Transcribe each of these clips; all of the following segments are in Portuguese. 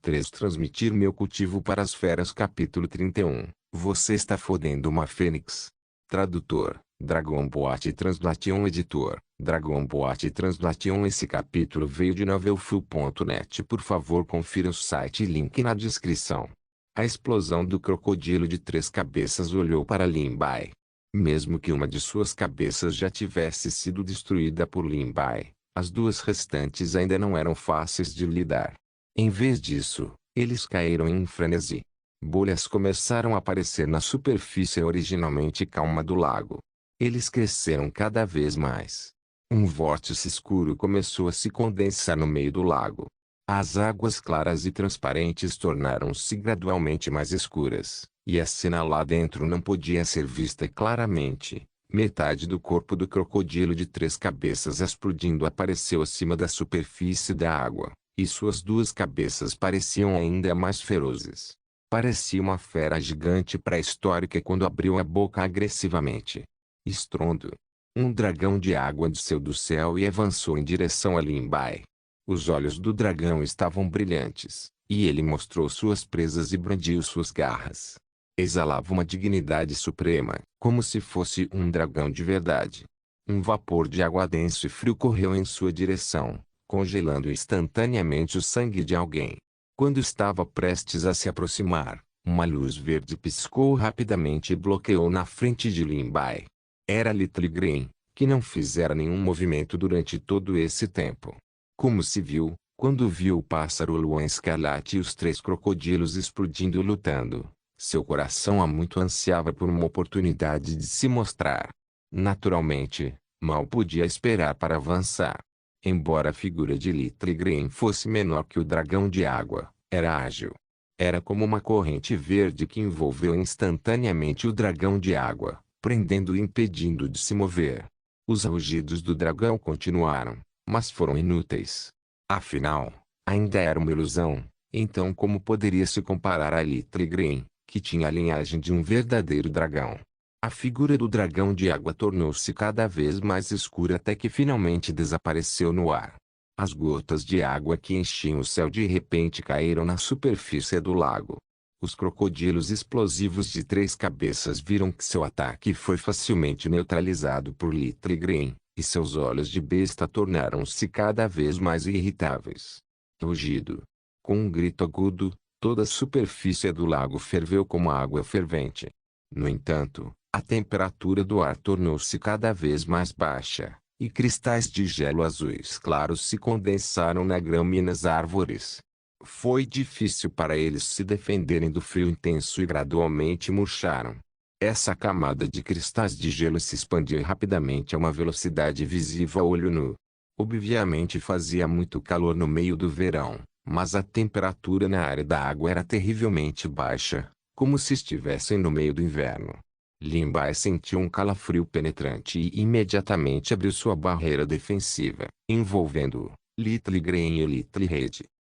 3. Transmitir meu cultivo para as feras. Capítulo 31. Você está fodendo uma fênix. Tradutor: Dragon Boat Translation. Editor: Dragon Boat Translation. Esse capítulo veio de novelfull.net. Por favor, confira o site e link na descrição. A explosão do crocodilo de 3 cabeças olhou para Lin Bai. Mesmo que uma de suas cabeças já tivesse sido destruída por Lin Bai, as 2 restantes ainda não eram fáceis de lidar. Em vez disso, eles caíram em frenesi. Bolhas começaram a aparecer na superfície originalmente calma do lago. Eles cresceram cada vez mais. Um vórtice escuro começou a se condensar no meio do lago. As águas claras e transparentes tornaram-se gradualmente mais escuras, e a cena lá dentro não podia ser vista claramente. Metade do corpo do crocodilo de 3 cabeças explodindo apareceu acima da superfície da água, e suas 2 cabeças pareciam ainda mais ferozes. Parecia uma fera gigante pré-histórica quando abriu a boca agressivamente. Estrondo. Um dragão de água desceu do céu e avançou em direção a Lin Bai. Os olhos do dragão estavam brilhantes, e ele mostrou suas presas e brandiu suas garras. Exalava uma dignidade suprema, como se fosse um dragão de verdade. Um vapor de água denso e frio correu em sua direção, congelando instantaneamente o sangue de alguém. Quando estava prestes a se aproximar, uma luz verde piscou rapidamente e bloqueou na frente de Lin Bai. Era Little Green, que não fizera nenhum movimento durante todo esse tempo. Como se viu, quando viu o pássaro Luan Escarlate e os 3 crocodilos explodindo e lutando, seu coração há muito ansiava por uma oportunidade de se mostrar. Naturalmente, mal podia esperar para avançar. Embora a figura de Little Green fosse menor que o dragão de água, era ágil. Era como uma corrente verde que envolveu instantaneamente o dragão de água, prendendo e impedindo de se mover. Os rugidos do dragão continuaram, mas foram inúteis. Afinal, ainda era uma ilusão, então como poderia se comparar a Little Green, que tinha a linhagem de um verdadeiro dragão? A figura do dragão de água tornou-se cada vez mais escura até que finalmente desapareceu no ar. As gotas de água que enchiam o céu de repente caíram na superfície do lago. Os crocodilos explosivos de 3 cabeças viram que seu ataque foi facilmente neutralizado por Little Green, e seus olhos de besta tornaram-se cada vez mais irritáveis. Rugido. Com um grito agudo, toda a superfície do lago ferveu como água fervente. No entanto, a temperatura do ar tornou-se cada vez mais baixa, e cristais de gelo azuis claros se condensaram na grama e nas árvores. Foi difícil para eles se defenderem do frio intenso e gradualmente murcharam. Essa camada de cristais de gelo se expandia rapidamente a uma velocidade visível a olho nu. Obviamente fazia muito calor no meio do verão, mas a temperatura na área da água era terrivelmente baixa, como se estivessem no meio do inverno. Lin Bai sentiu um calafrio penetrante e imediatamente abriu sua barreira defensiva, envolvendo Little Green e Little Red.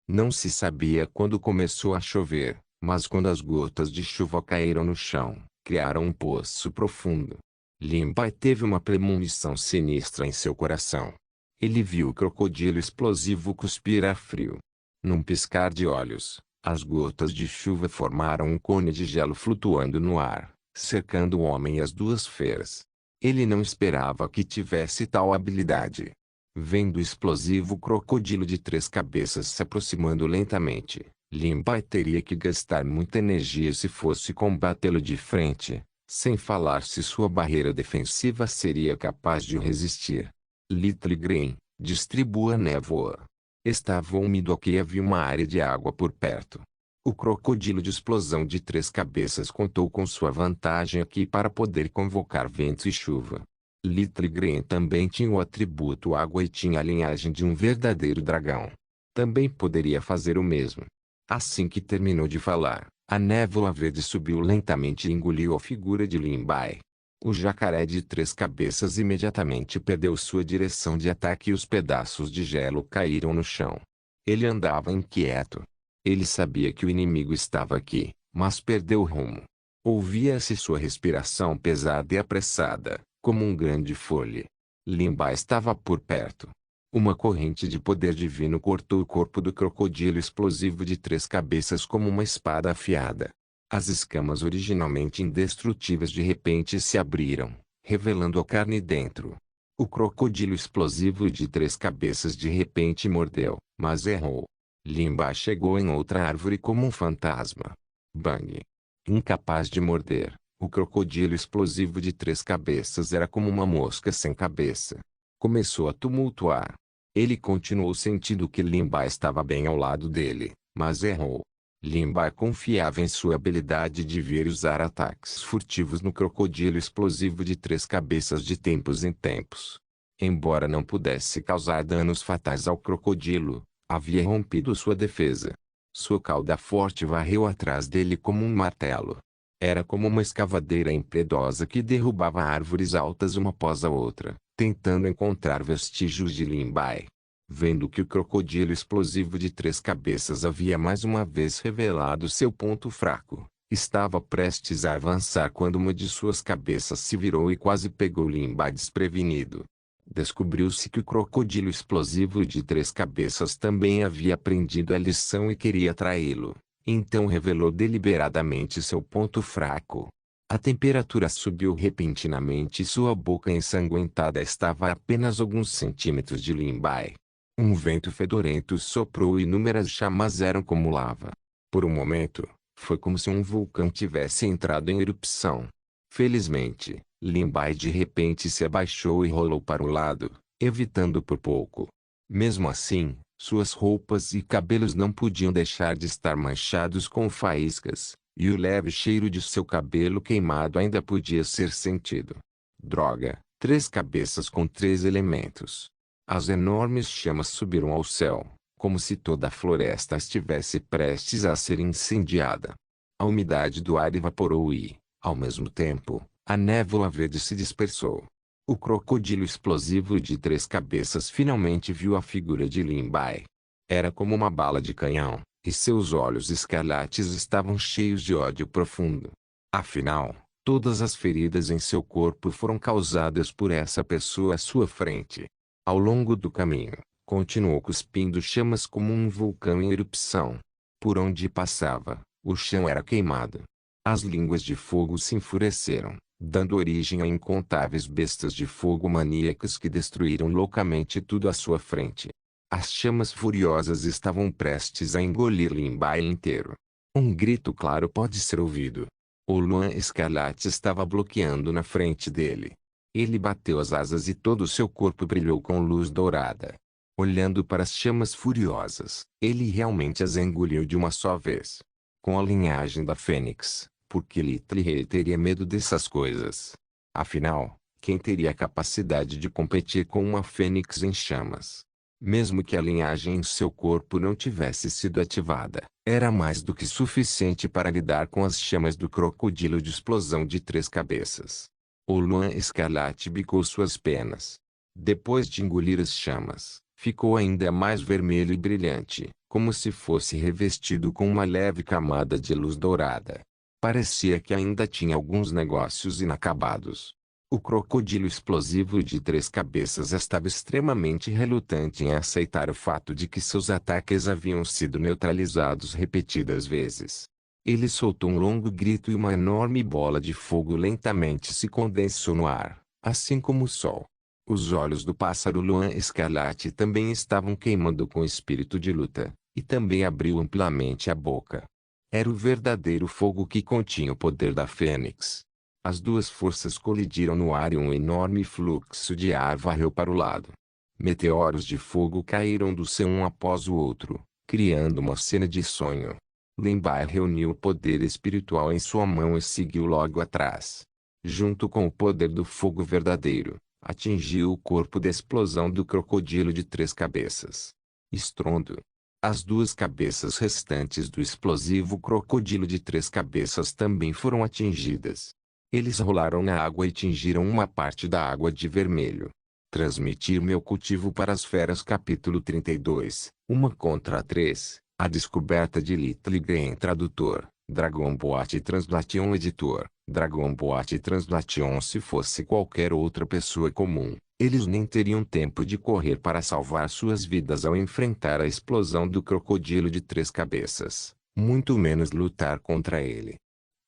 Não se sabia quando começou a chover, mas quando as gotas de chuva caíram no chão, criaram um poço profundo. Lin Bai teve uma premonição sinistra em seu coração. Ele viu o crocodilo explosivo cuspir ar frio. Num piscar de olhos, as gotas de chuva formaram um cone de gelo flutuando no ar, cercando o homem e as 2 feras. Ele não esperava que tivesse tal habilidade. Vendo o explosivo crocodilo de 3 cabeças se aproximando lentamente, Lin Bai teria que gastar muita energia se fosse combatê-lo de frente, sem falar se sua barreira defensiva seria capaz de resistir. Little Green, distribua névoa. Estava úmido aqui e havia uma área de água por perto. O crocodilo de explosão de 3 cabeças contou com sua vantagem aqui para poder convocar vento e chuva. Little Green também tinha o atributo água e tinha a linhagem de um verdadeiro dragão. Também poderia fazer o mesmo. Assim que terminou de falar, a névoa verde subiu lentamente e engoliu a figura de Lin Bai. O jacaré de 3 cabeças imediatamente perdeu sua direção de ataque e os pedaços de gelo caíram no chão. Ele andava inquieto. Ele sabia que o inimigo estava aqui, mas perdeu o rumo. Ouvia-se sua respiração pesada e apressada, como um grande fole. Lin Bai estava por perto. Uma corrente de poder divino cortou o corpo do crocodilo explosivo de 3 cabeças como uma espada afiada. As escamas originalmente indestrutíveis de repente se abriram, revelando a carne dentro. O crocodilo explosivo de 3 cabeças de repente mordeu, mas errou. Limbai chegou em outra árvore como um fantasma. Bang! Incapaz de morder, o crocodilo explosivo de 3 cabeças era como uma mosca sem cabeça. Começou a tumultuar. Ele continuou sentindo que Limbai estava bem ao lado dele, mas errou. Limbai confiava em sua habilidade de ver e usar ataques furtivos no crocodilo explosivo de 3 cabeças de tempos em tempos. Embora não pudesse causar danos fatais ao crocodilo, havia rompido sua defesa. Sua cauda forte varreu atrás dele como um martelo. Era como uma escavadeira impiedosa que derrubava árvores altas uma após a outra, tentando encontrar vestígios de Limbai. Vendo que o crocodilo explosivo de 3 cabeças havia mais uma vez revelado seu ponto fraco, estava prestes a avançar quando uma de suas cabeças se virou e quase pegou Limbai desprevenido. Descobriu-se que o crocodilo explosivo de 3 cabeças também havia aprendido a lição e queria traí-lo. Então revelou deliberadamente seu ponto fraco. A temperatura subiu repentinamente e sua boca ensanguentada estava a apenas alguns centímetros de Limbai. Um vento fedorento soprou e inúmeras chamas eram como lava. Por um momento, foi como se um vulcão tivesse entrado em erupção. Felizmente, Limbai de repente se abaixou e rolou para o lado, evitando por pouco. Mesmo assim, suas roupas e cabelos não podiam deixar de estar manchados com faíscas, e o leve cheiro de seu cabelo queimado ainda podia ser sentido. Droga, 3 cabeças com 3 elementos. As enormes chamas subiram ao céu, como se toda a floresta estivesse prestes a ser incendiada. A umidade do ar evaporou e, ao mesmo tempo, a névoa verde se dispersou. O crocodilo explosivo de 3 cabeças finalmente viu a figura de Limbai. Era como uma bala de canhão, e seus olhos escarlates estavam cheios de ódio profundo. Afinal, todas as feridas em seu corpo foram causadas por essa pessoa à sua frente. Ao longo do caminho, continuou cuspindo chamas como um vulcão em erupção. Por onde passava, o chão era queimado. As línguas de fogo se enfureceram, dando origem a incontáveis bestas de fogo maníacas que destruíram loucamente tudo à sua frente. As chamas furiosas estavam prestes a engolir Limbai inteiro. Um grito claro pode ser ouvido. O Luan Escarlate estava bloqueando na frente dele. Ele bateu as asas e todo o seu corpo brilhou com luz dourada. Olhando para as chamas furiosas, ele realmente as engoliu de uma só vez. Com a linhagem da Fênix, por que Littlehair teria medo dessas coisas? Afinal, quem teria a capacidade de competir com uma Fênix em chamas? Mesmo que a linhagem em seu corpo não tivesse sido ativada, era mais do que suficiente para lidar com as chamas do crocodilo de explosão de 3 cabeças. O Luan Escarlate bicou suas penas. Depois de engolir as chamas, ficou ainda mais vermelho e brilhante, como se fosse revestido com uma leve camada de luz dourada. Parecia que ainda tinha alguns negócios inacabados. O crocodilo explosivo de 3 cabeças estava extremamente relutante em aceitar o fato de que seus ataques haviam sido neutralizados repetidas vezes. Ele soltou um longo grito e uma enorme bola de fogo lentamente se condensou no ar, assim como o sol. Os olhos do pássaro Luan Escarlate também estavam queimando com espírito de luta, e também abriu amplamente a boca. Era o verdadeiro fogo que continha o poder da Fênix. As duas forças colidiram no ar e um enorme fluxo de ar varreu para o lado. Meteoros de fogo caíram do céu um após o outro, criando uma cena de sonho. Limbai reuniu o poder espiritual em sua mão e seguiu logo atrás. Junto com o poder do fogo verdadeiro, atingiu o corpo da explosão do crocodilo de 3 cabeças. Estrondo. As 2 cabeças restantes do explosivo crocodilo de 3 cabeças também foram atingidas. Eles rolaram na água e tingiram uma parte da água de vermelho. Transmitir meu cultivo para as feras capítulo 32, 1 contra 3, a descoberta de Littlehair tradutor, Dragon Boat Translation editor, Dragon Boat Translation se fosse qualquer outra pessoa comum, Eles nem teriam tempo de correr para salvar suas vidas ao enfrentar a explosão do crocodilo de 3 cabeças, muito menos lutar contra ele.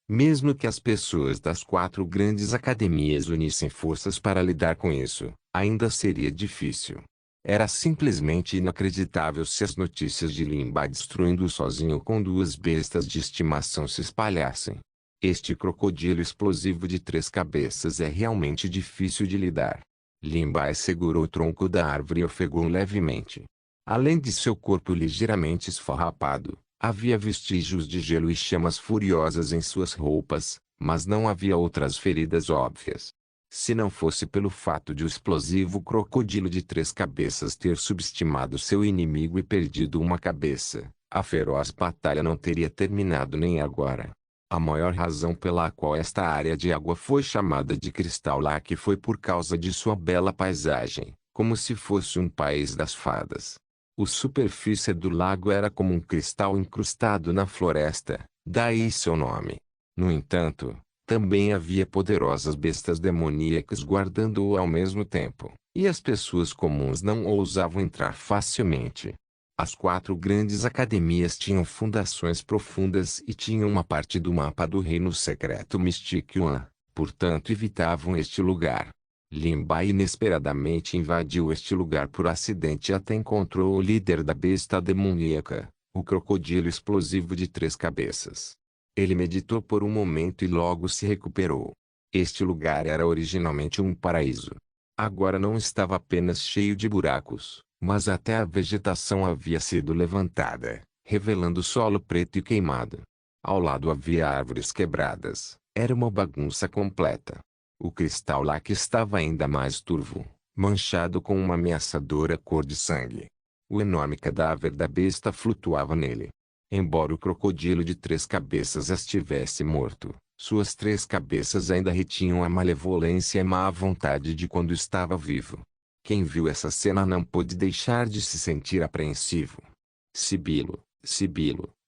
Mesmo que as pessoas das 4 grandes academias unissem forças para lidar com isso, ainda seria difícil. Era simplesmente inacreditável se as notícias de Limbai destruindo sozinho com 2 bestas de estimação se espalhassem. Este crocodilo explosivo de 3 cabeças é realmente difícil de lidar. Limbai segurou o tronco da árvore e ofegou levemente. Além de seu corpo ligeiramente esfarrapado, havia vestígios de gelo e chamas furiosas em suas roupas, mas não havia outras feridas óbvias. Se não fosse pelo fato de o explosivo crocodilo de 3 cabeças ter subestimado seu inimigo e perdido uma cabeça, a feroz batalha não teria terminado nem agora. A maior razão pela qual esta área de água foi chamada de Cristal Lake foi por causa de sua bela paisagem, como se fosse um país das fadas. A superfície do lago era como um cristal incrustado na floresta, daí seu nome. No entanto, também havia poderosas bestas demoníacas guardando-o ao mesmo tempo, e as pessoas comuns não ousavam entrar facilmente. As 4 grandes academias tinham fundações profundas e tinham uma parte do mapa do reino secreto Mystic One, portanto evitavam este lugar. Limbai inesperadamente invadiu este lugar por acidente e até encontrou o líder da besta demoníaca, o crocodilo explosivo de 3 cabeças. Ele meditou por um momento e logo se recuperou. Este lugar era originalmente um paraíso. Agora não estava apenas cheio de buracos, mas até a vegetação havia sido levantada, revelando solo preto e queimado. Ao lado havia árvores quebradas. Era uma bagunça completa. O cristal Lake estava ainda mais turvo, manchado com uma ameaçadora cor de sangue. O enorme cadáver da besta flutuava nele. Embora o crocodilo de 3 cabeças estivesse morto, suas 3 cabeças ainda retinham a malevolência e má vontade de quando estava vivo. Quem viu essa cena não pôde deixar de se sentir apreensivo. Sibilo,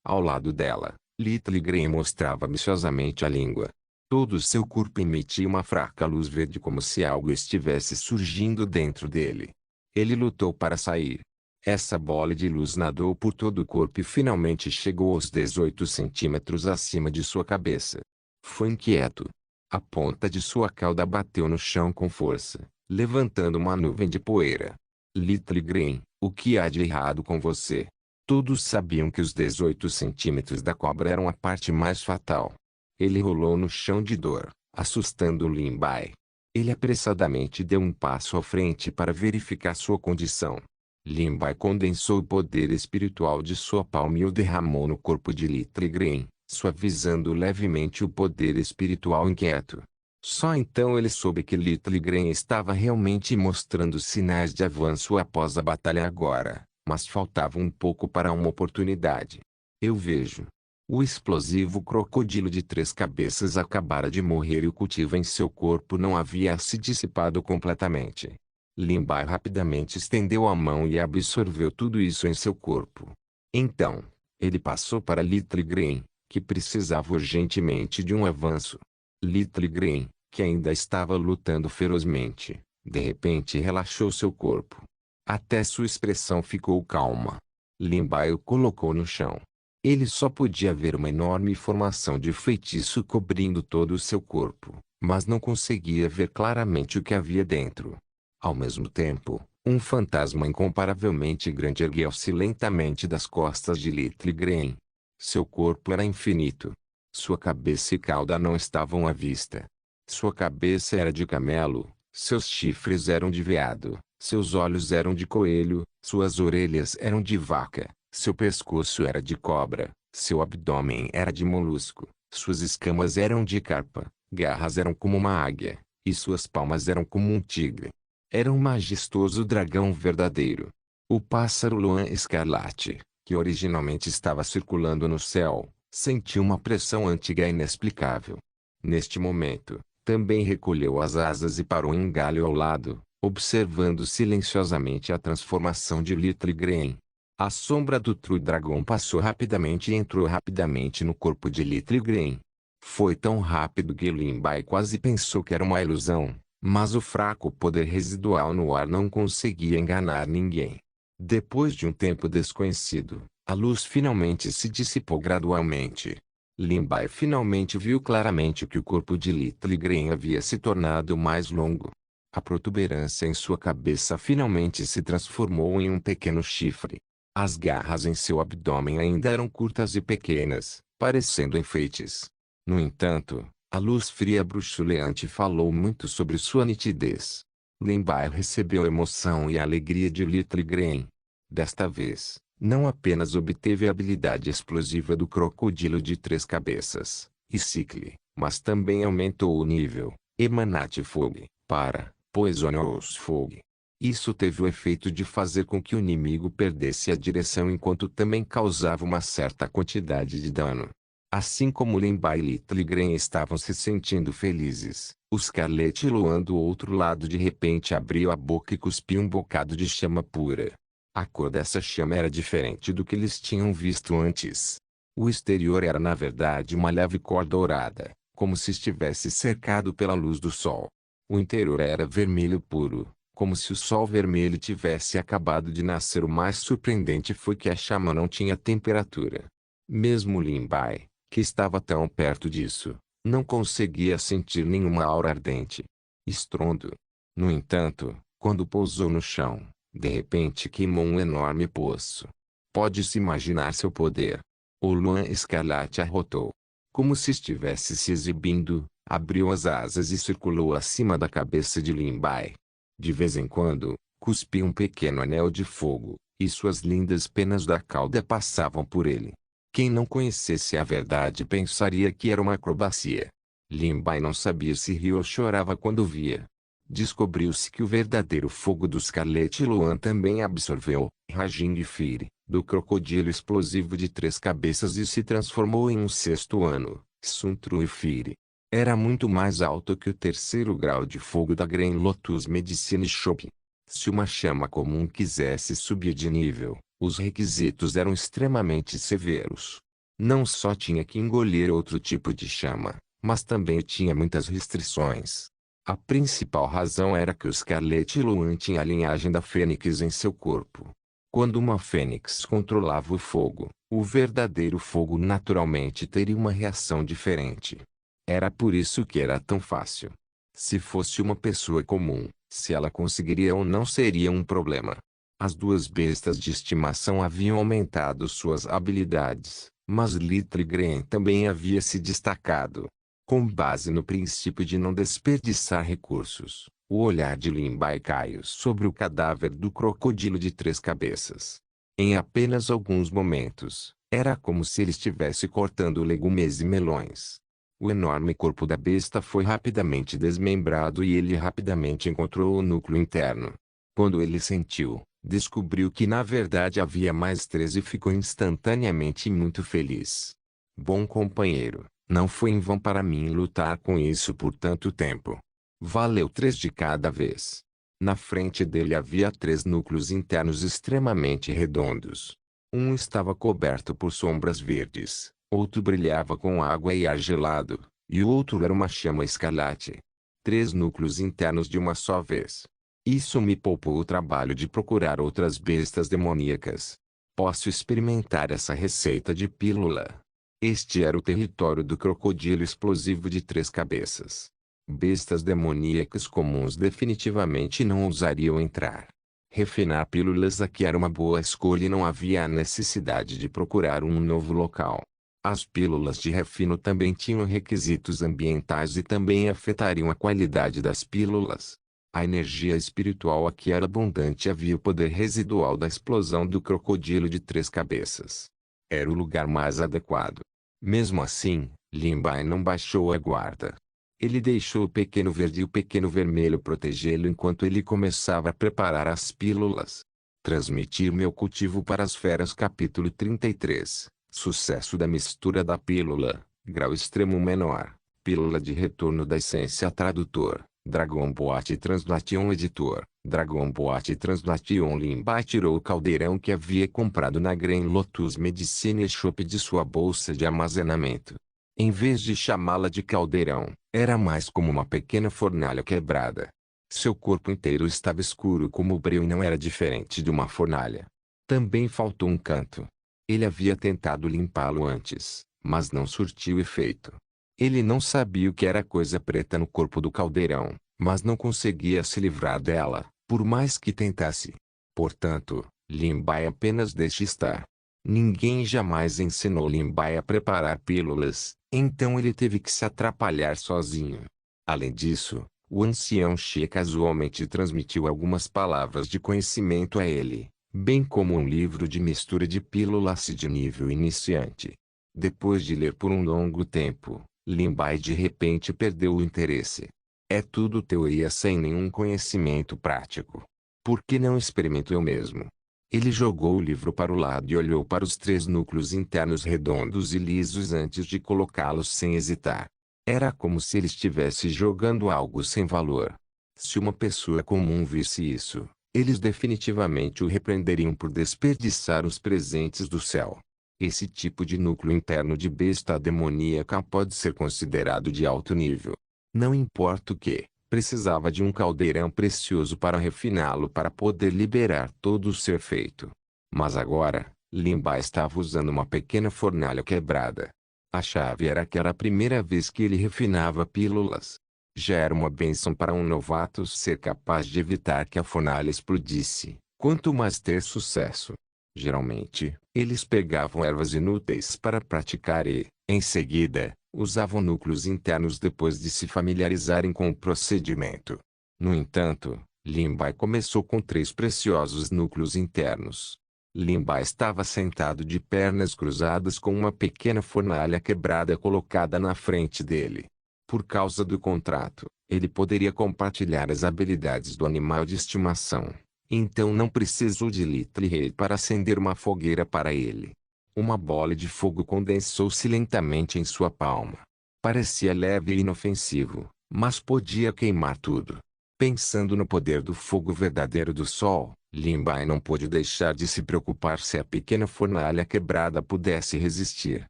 ao lado dela, Little Grey mostrava ambiciosamente a língua. Todo o seu corpo emitia uma fraca luz verde como se algo estivesse surgindo dentro dele. Ele lutou para sair. Essa bola de luz nadou por todo o corpo e finalmente chegou aos 18 centímetros acima de sua cabeça. Foi inquieto. A ponta de sua cauda bateu no chão com força, levantando uma nuvem de poeira. Little Green, o que há de errado com você? Todos sabiam que os 18 centímetros da cobra eram a parte mais fatal. Ele rolou no chão de dor, assustando Limbai. Ele apressadamente deu um passo à frente para verificar sua condição. Limbai condensou o poder espiritual de sua palma e o derramou no corpo de Little Green, suavizando levemente o poder espiritual inquieto. Só então ele soube que Little Green estava realmente mostrando sinais de avanço após a batalha agora, mas faltava um pouco para uma oportunidade. Eu vejo. O explosivo crocodilo de 3 cabeças acabara de morrer e o cultivo em seu corpo não havia se dissipado completamente. Limbai rapidamente estendeu a mão e absorveu tudo isso em seu corpo. Então, ele passou para Little Green, que precisava urgentemente de um avanço. Little Green, que ainda estava lutando ferozmente, de repente relaxou seu corpo. Até sua expressão ficou calma. Limbai o colocou no chão. Ele só podia ver uma enorme formação de feitiço cobrindo todo o seu corpo, mas não conseguia ver claramente o que havia dentro. Ao mesmo tempo, um fantasma incomparavelmente grande ergueu-se lentamente das costas de Little Green. Seu corpo era infinito. Sua cabeça e cauda não estavam à vista. Sua cabeça era de camelo, seus chifres eram de veado, seus olhos eram de coelho, suas orelhas eram de vaca. Seu pescoço era de cobra, seu abdômen era de molusco, suas escamas eram de carpa, garras eram como uma águia, e suas palmas eram como um tigre. Era um majestoso dragão verdadeiro. O pássaro Luan Escarlate, que originalmente estava circulando no céu, sentiu uma pressão antiga e inexplicável. Neste momento, também recolheu as asas e parou em um galho ao lado, observando silenciosamente a transformação de Little Green. A sombra do True Dragon passou rapidamente e entrou rapidamente no corpo de Little Green. Foi tão rápido que Limbai quase pensou que era uma ilusão. Mas o fraco poder residual no ar não conseguia enganar ninguém. Depois de um tempo desconhecido, a luz finalmente se dissipou gradualmente. Lin Bai finalmente viu claramente que o corpo de Little Green havia se tornado mais longo. A protuberância em sua cabeça finalmente se transformou em um pequeno chifre. As garras em seu abdômen ainda eram curtas e pequenas, parecendo enfeites. No entanto, a luz fria bruxuleante falou muito sobre sua nitidez. Lin Bai recebeu a emoção e a alegria de Little Green. Desta vez, não apenas obteve a habilidade explosiva do crocodilo de 3 cabeças, Icicle, mas também aumentou o nível, Emanate Fog, para Poisonous Fog. Isso teve o efeito de fazer com que o inimigo perdesse a direção enquanto também causava uma certa quantidade de dano. Assim como Lin Bai e Little Green estavam se sentindo felizes, o Scarlet Luan do outro lado de repente abriu a boca e cuspiu um bocado de chama pura. A cor dessa chama era diferente do que eles tinham visto antes. O exterior era na verdade uma leve cor dourada, como se estivesse cercado pela luz do sol. O interior era vermelho puro, como se o sol vermelho tivesse acabado de nascer. O mais surpreendente foi que a chama não tinha temperatura. Mesmo Lin Bai, que estava tão perto disso, não conseguia sentir nenhuma aura ardente. Estrondo. No entanto, quando pousou no chão, de repente queimou um enorme poço. Pode-se imaginar seu poder. O Luan Escarlate arrotou. Como se estivesse se exibindo, abriu as asas e circulou acima da cabeça de Lin Bai. De vez em quando, cuspiu um pequeno anel de fogo, e suas lindas penas da cauda passavam por ele. Quem não conhecesse a verdade pensaria que era uma acrobacia. Lin Bai não sabia se ria ou chorava quando via. Descobriu-se que o verdadeiro fogo do Scarlet Luan também absorveu Raging Fire, do crocodilo explosivo de 3 cabeças e se transformou em um 6º ano, Sun True Fire. Era muito mais alto que o 3º grau de fogo da Green Lotus Medicine Shop. Se uma chama comum quisesse subir de nível, os requisitos eram extremamente severos. Não só tinha que engolir outro tipo de chama, mas também tinha muitas restrições. A principal razão era que o Scarlet Luan tinha a linhagem da Fênix em seu corpo. Quando uma Fênix controlava o fogo, o verdadeiro fogo naturalmente teria uma reação diferente. Era por isso que era tão fácil. Se fosse uma pessoa comum, se ela conseguiria ou não seria um problema. As 2 bestas de estimação haviam aumentado suas habilidades, mas Little Green também havia se destacado. Com base no princípio de não desperdiçar recursos, o olhar de Lin Bai caiu sobre o cadáver do crocodilo de 3 cabeças. Em apenas alguns momentos, era como se ele estivesse cortando legumes e melões. O enorme corpo da besta foi rapidamente desmembrado e ele rapidamente encontrou o núcleo interno. Quando ele sentiu, descobriu que na verdade havia mais 3 e ficou instantaneamente muito feliz. Bom companheiro, não foi em vão para mim lutar com isso por tanto tempo. Valeu 3 de cada vez. Na frente dele havia 3 núcleos internos extremamente redondos. Um estava coberto por sombras verdes, outro brilhava com água e ar gelado, e o outro era uma chama escarlate. 3 núcleos internos de uma só vez. Isso me poupou o trabalho de procurar outras bestas demoníacas. Posso experimentar essa receita de pílula. Este era o território do crocodilo explosivo de 3 cabeças. Bestas demoníacas comuns definitivamente não ousariam entrar. Refinar pílulas aqui era uma boa escolha e não havia a necessidade de procurar um novo local. As pílulas de refino também tinham requisitos ambientais e também afetariam a qualidade das pílulas. A energia espiritual aqui era abundante e havia o poder residual da explosão do crocodilo de 3 cabeças. Era o lugar mais adequado. Mesmo assim, Lin Bai não baixou a guarda. Ele deixou o pequeno verde e o pequeno vermelho protegê-lo enquanto ele começava a preparar as pílulas. Transmitir meu cultivo para as feras. Capítulo 33. Sucesso da mistura da pílula. Grau extremo menor. Pílula de retorno da essência. Tradutor: Dragon Boat Translation. Editor: Dragon Boat Translation. Lin Bai tirou o caldeirão que havia comprado na Green Lotus Medicine Shop de sua bolsa de armazenamento. Em vez de chamá-la de caldeirão, Era mais como uma pequena fornalha quebrada. Seu corpo inteiro estava escuro como o breu e não era diferente de uma fornalha. Também faltou um canto. Ele havia tentado limpá-lo antes, mas não surtiu efeito. Ele não sabia o que era coisa preta no corpo do caldeirão, mas não conseguia se livrar dela, por mais que tentasse. Portanto, Limbai apenas deixe estar. Ninguém jamais ensinou Limbai a preparar pílulas, então ele teve que se atrapalhar sozinho. Além disso, o ancião Xie casualmente transmitiu algumas palavras de conhecimento a ele, bem como um livro de mistura de pílulas de nível iniciante. Depois de ler por um longo tempo, Limbai de repente perdeu o interesse. É tudo teoria sem nenhum conhecimento prático. Por que não experimento eu mesmo? Ele jogou o livro para o lado e olhou para os 3 núcleos internos redondos e lisos antes de colocá-los sem hesitar. Era como se ele estivesse jogando algo sem valor. Se uma pessoa comum visse isso, eles definitivamente o repreenderiam por desperdiçar os presentes do céu. Esse tipo de núcleo interno de besta demoníaca pode ser considerado de alto nível. Não importa o que, precisava de um caldeirão precioso para refiná-lo para poder liberar todo o seu efeito. Mas agora, Limbai estava usando uma pequena fornalha quebrada. A chave era que era a primeira vez que ele refinava pílulas. Já era uma bênção para um novato ser capaz de evitar que a fornalha explodisse, quanto mais ter sucesso. Geralmente, eles pegavam ervas inúteis para praticar e, em seguida, usavam núcleos internos depois de se familiarizarem com o procedimento. No entanto, Limbai começou com 3 preciosos núcleos internos. Limbai estava sentado de pernas cruzadas com uma pequena fornalha quebrada colocada na frente dele. Por causa do contrato, ele poderia compartilhar as habilidades do animal de estimação. Então não precisou de Litley para acender uma fogueira para ele. Uma bola de fogo condensou-se lentamente em sua palma. Parecia leve e inofensivo, mas podia queimar tudo. Pensando no poder do fogo verdadeiro do sol, Limbai não pôde deixar de se preocupar se a pequena fornalha quebrada pudesse resistir.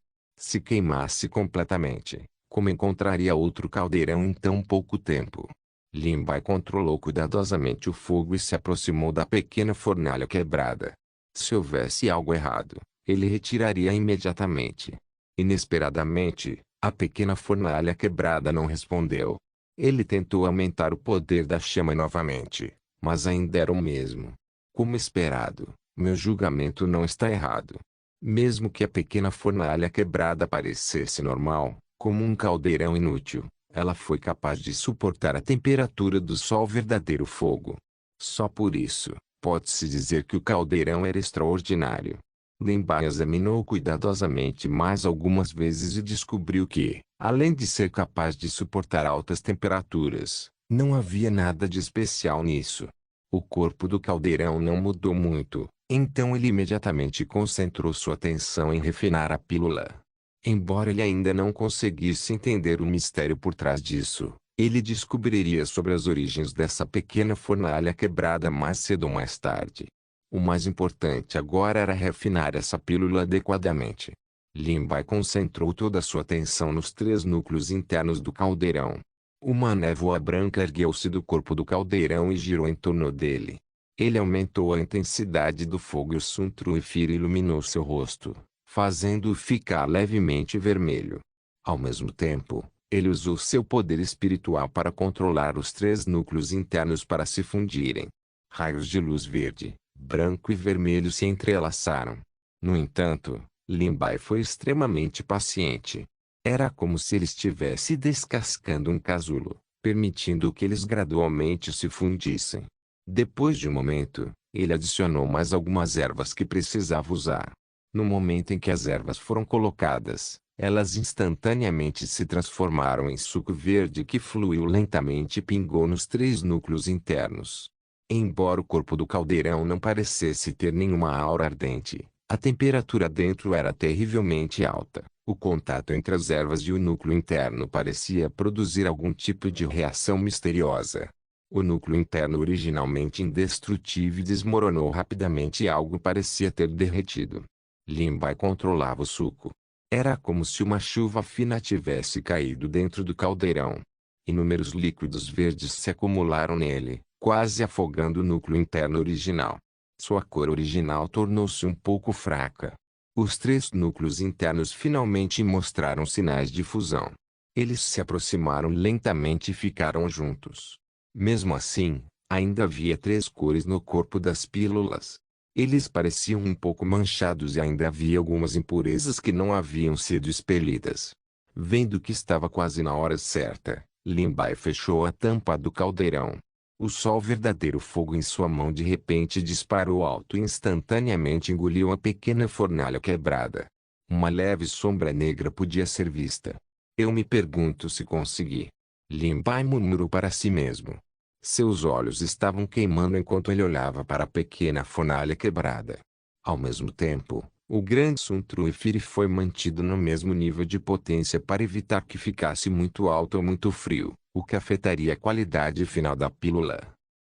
Se queimasse completamente, como encontraria outro caldeirão em tão pouco tempo? Limbai controlou cuidadosamente o fogo e se aproximou da pequena fornalha quebrada. Se houvesse algo errado, ele retiraria imediatamente. Inesperadamente, a pequena fornalha quebrada não respondeu. Ele tentou aumentar o poder da chama novamente, mas ainda era o mesmo. Como esperado, meu julgamento não está errado. Mesmo que a pequena fornalha quebrada parecesse normal, como um caldeirão inútil, ela foi capaz de suportar a temperatura do sol verdadeiro fogo. Só por isso, pode-se dizer que o caldeirão era extraordinário. Limbai examinou cuidadosamente mais algumas vezes e descobriu que, além de ser capaz de suportar altas temperaturas, não havia nada de especial nisso. O corpo do caldeirão não mudou muito, então ele imediatamente concentrou sua atenção em refinar a pílula. Embora ele ainda não conseguisse entender o mistério por trás disso, ele descobriria sobre as origens dessa pequena fornalha quebrada mais cedo ou mais tarde. O mais importante agora era refinar essa pílula adequadamente. Limbai concentrou toda a sua atenção nos 3 núcleos internos do caldeirão. Uma névoa branca ergueu-se do corpo do caldeirão e girou em torno dele. Ele aumentou a intensidade do fogo e o Suntrufir iluminou seu rosto, fazendo-o ficar levemente vermelho. Ao mesmo tempo, ele usou seu poder espiritual para controlar os 3 núcleos internos para se fundirem. Raios de luz verde, branco e vermelho se entrelaçaram. No entanto, Limbai foi extremamente paciente. Era como se ele estivesse descascando um casulo, permitindo que eles gradualmente se fundissem. Depois de um momento, ele adicionou mais algumas ervas que precisava usar. No momento em que as ervas foram colocadas, elas instantaneamente se transformaram em suco verde que fluiu lentamente e pingou nos 3 núcleos internos. Embora o corpo do caldeirão não parecesse ter nenhuma aura ardente, a temperatura dentro era terrivelmente alta. O contato entre as ervas e o núcleo interno parecia produzir algum tipo de reação misteriosa. O núcleo interno originalmente indestrutível desmoronou rapidamente e algo parecia ter derretido. Limbai controlava o suco. Era como se uma chuva fina tivesse caído dentro do caldeirão. Inúmeros líquidos verdes se acumularam nele, quase afogando o núcleo interno original. Sua cor original tornou-se um pouco fraca. Os três núcleos internos finalmente mostraram sinais de fusão. Eles se aproximaram lentamente e ficaram juntos. Mesmo assim, ainda havia três cores no corpo das pílulas. Eles pareciam um pouco manchados e ainda havia algumas impurezas que não haviam sido expelidas. Vendo que estava quase na hora certa, Lin Bai fechou a tampa do caldeirão. O sol verdadeiro fogo em sua mão de repente disparou alto e instantaneamente engoliu a pequena fornalha quebrada. Uma leve sombra negra podia ser vista. Eu me pergunto se consegui. Lin Bai murmurou para si mesmo. Seus olhos estavam queimando enquanto ele olhava para a pequena fornalha quebrada. Ao mesmo tempo, o grande Sun Truifire foi mantido no mesmo nível de potência para evitar que ficasse muito alto ou muito frio, o que afetaria a qualidade final da pílula.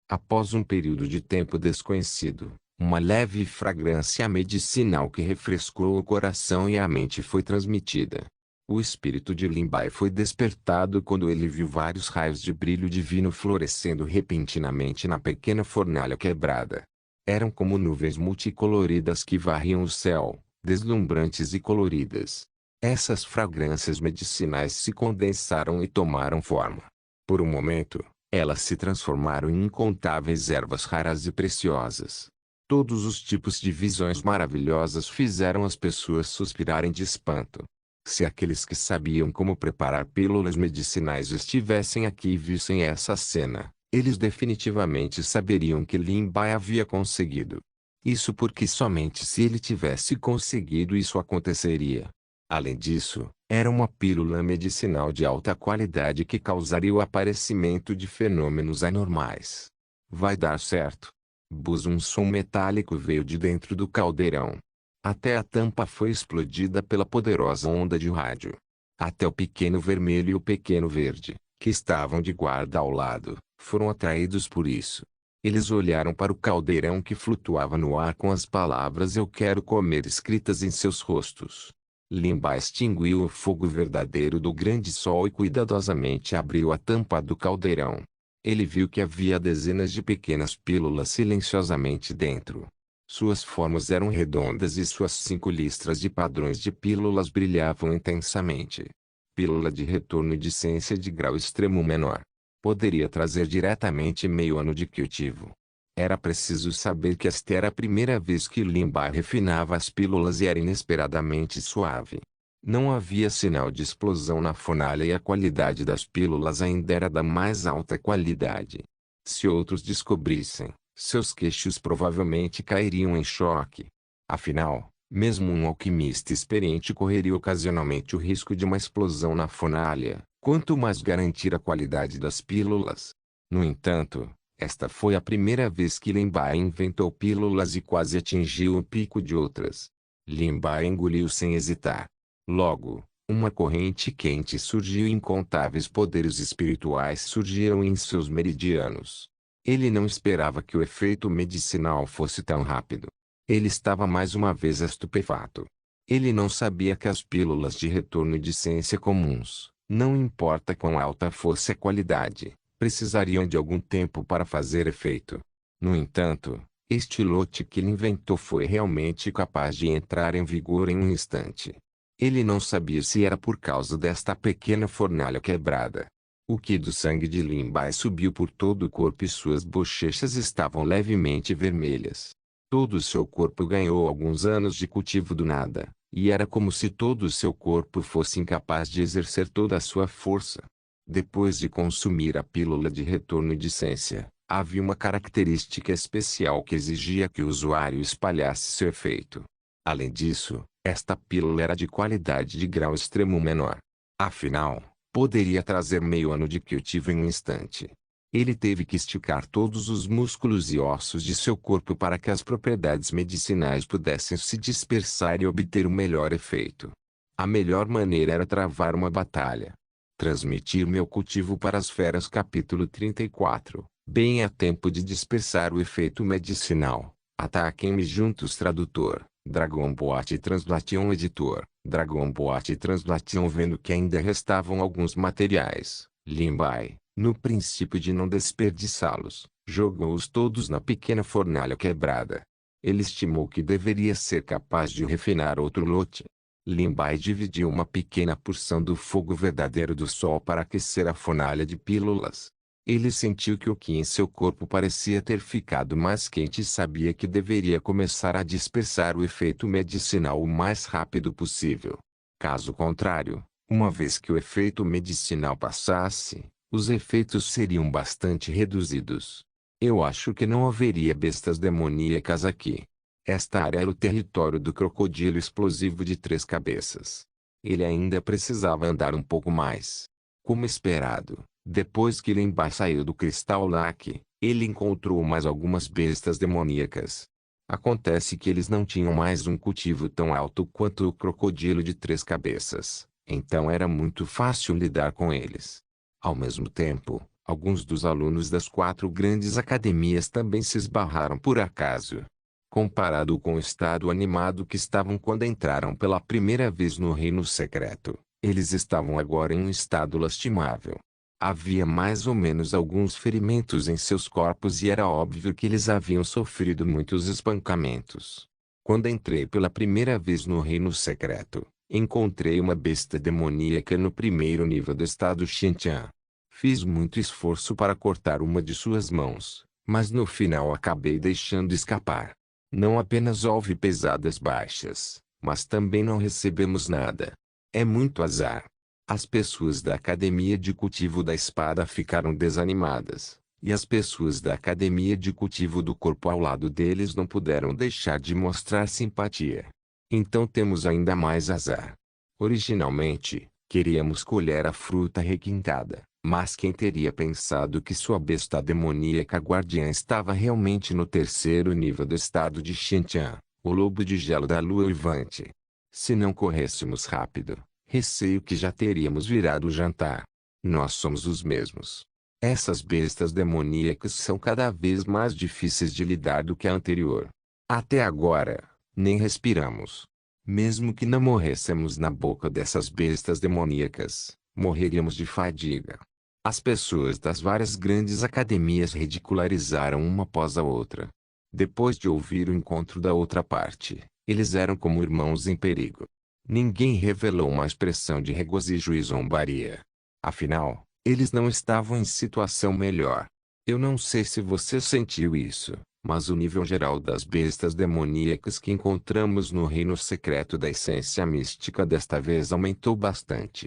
Após um período de tempo desconhecido, uma leve fragrância medicinal que refrescou o coração e a mente foi transmitida. O espírito de Lin Bai foi despertado quando ele viu vários raios de brilho divino florescendo repentinamente na pequena fornalha quebrada. Eram como nuvens multicoloridas que varriam o céu, deslumbrantes e coloridas. Essas fragrâncias medicinais se condensaram e tomaram forma. Por um momento, elas se transformaram em incontáveis ervas raras e preciosas. Todos os tipos de visões maravilhosas fizeram as pessoas suspirarem de espanto. Se aqueles que sabiam como preparar pílulas medicinais estivessem aqui e vissem essa cena, eles definitivamente saberiam que Lin Bai havia conseguido. Isso porque somente se ele tivesse conseguido isso aconteceria. Além disso, era uma pílula medicinal de alta qualidade que causaria o aparecimento de fenômenos anormais. Vai dar certo. Um som metálico veio de dentro do caldeirão. Até a tampa foi explodida pela poderosa onda de rádio. Até o pequeno vermelho e o pequeno verde, que estavam de guarda ao lado, foram atraídos por isso. Eles olharam para o caldeirão que flutuava no ar com as palavras "Eu quero comer" escritas em seus rostos. Lin Bai extinguiu o fogo verdadeiro do grande sol e cuidadosamente abriu a tampa do caldeirão. Ele viu que havia dezenas de pequenas pílulas silenciosamente dentro. Suas formas eram redondas e suas 5 listras de padrões de pílulas brilhavam intensamente. Pílula de retorno de ciência de grau extremo menor. Poderia trazer diretamente meio ano de cultivo. Era preciso saber que esta era a primeira vez que Lin Bai refinava as pílulas e era inesperadamente suave. Não havia sinal de explosão na fornalha e a qualidade das pílulas ainda era da mais alta qualidade. Se outros descobrissem, seus queixos provavelmente cairiam em choque. Afinal, mesmo um alquimista experiente correria ocasionalmente o risco de uma explosão na fornalha, quanto mais garantir a qualidade das pílulas. No entanto, esta foi a primeira vez que Lin Bai inventou pílulas e quase atingiu o pico de outras. Lin Bai engoliu sem hesitar. Logo, uma corrente quente surgiu e incontáveis poderes espirituais surgiram em seus meridianos. Ele não esperava que o efeito medicinal fosse tão rápido. Ele estava mais uma vez estupefato. Ele não sabia que as pílulas de retorno de ciência comuns, não importa quão alta fosse a qualidade, precisariam de algum tempo para fazer efeito. No entanto, este lote que ele inventou foi realmente capaz de entrar em vigor em um instante. Ele não sabia se era por causa desta pequena fornalha quebrada. O qi do sangue de Lin Bai subiu por todo o corpo e suas bochechas estavam levemente vermelhas. Todo o seu corpo ganhou alguns anos de cultivo do nada, e era como se todo o seu corpo fosse incapaz de exercer toda a sua força. Depois de consumir a pílula de retorno de ciência, havia uma característica especial que exigia que o usuário espalhasse seu efeito. Além disso, esta pílula era de qualidade de grau extremo menor. Afinal, poderia trazer meio ano de cultivo em um instante. Ele teve que esticar todos os músculos e ossos de seu corpo para que as propriedades medicinais pudessem se dispersar e obter o melhor efeito. A melhor maneira era travar uma batalha. Transmitir meu cultivo para as feras. Capítulo 34. Bem a tempo de dispersar o efeito medicinal. Ataquem-me juntos. Tradutor, Dragon Boat Translation. Editor, Dragon Boat Translation. Vendo que ainda restavam alguns materiais, Lin Bai, no princípio de não desperdiçá-los, jogou-os todos na pequena fornalha quebrada. Ele estimou que deveria ser capaz de refinar outro lote. Lin Bai dividiu uma pequena porção do fogo verdadeiro do sol para aquecer a fornalha de pílulas. Ele sentiu que o qi em seu corpo parecia ter ficado mais quente e sabia que deveria começar a dispersar o efeito medicinal o mais rápido possível. Caso contrário, uma vez que o efeito medicinal passasse, os efeitos seriam bastante reduzidos. Eu acho que não haveria bestas demoníacas aqui. Esta área era o território do crocodilo explosivo de 3 cabeças. Ele ainda precisava andar um pouco mais. Como esperado, depois que Lin Bai saiu do Cristal Lake, ele encontrou mais algumas bestas demoníacas. Acontece que eles não tinham mais um cultivo tão alto quanto o crocodilo de 3 cabeças, então era muito fácil lidar com eles. Ao mesmo tempo, alguns dos alunos das 4 grandes academias também se esbarraram por acaso. Comparado com o estado animado que estavam quando entraram pela primeira vez no Reino Secreto, eles estavam agora em um estado lastimável. Havia mais ou menos alguns ferimentos em seus corpos e era óbvio que eles haviam sofrido muitos espancamentos. Quando entrei pela primeira vez no Reino Secreto, encontrei uma besta demoníaca no primeiro nível do estado Xinjiang. Fiz muito esforço para cortar uma de suas mãos, mas no final acabei deixando escapar. Não apenas houve pesadas baixas, mas também não recebemos nada. É muito azar. As pessoas da Academia de Cultivo da Espada ficaram desanimadas, e as pessoas da Academia de Cultivo do Corpo ao lado deles não puderam deixar de mostrar simpatia. Então temos ainda mais azar. Originalmente, queríamos colher a fruta requintada, mas quem teria pensado que sua besta demoníaca guardiã estava realmente no 3º nível do estado de Xinjiang, o lobo de gelo da lua uivante? Se não corrêssemos rápido, receio que já teríamos virado o jantar. Nós somos os mesmos. Essas bestas demoníacas são cada vez mais difíceis de lidar do que a anterior. Até agora, nem respiramos. Mesmo que não morrêssemos na boca dessas bestas demoníacas, morreríamos de fadiga. As pessoas das várias grandes academias ridicularizaram uma após a outra. Depois de ouvir o encontro da outra parte, eles eram como irmãos em perigo. Ninguém revelou uma expressão de regozijo e zombaria. Afinal, eles não estavam em situação melhor. Eu não sei se você sentiu isso, mas o nível geral das bestas demoníacas que encontramos no reino secreto da essência mística desta vez aumentou bastante.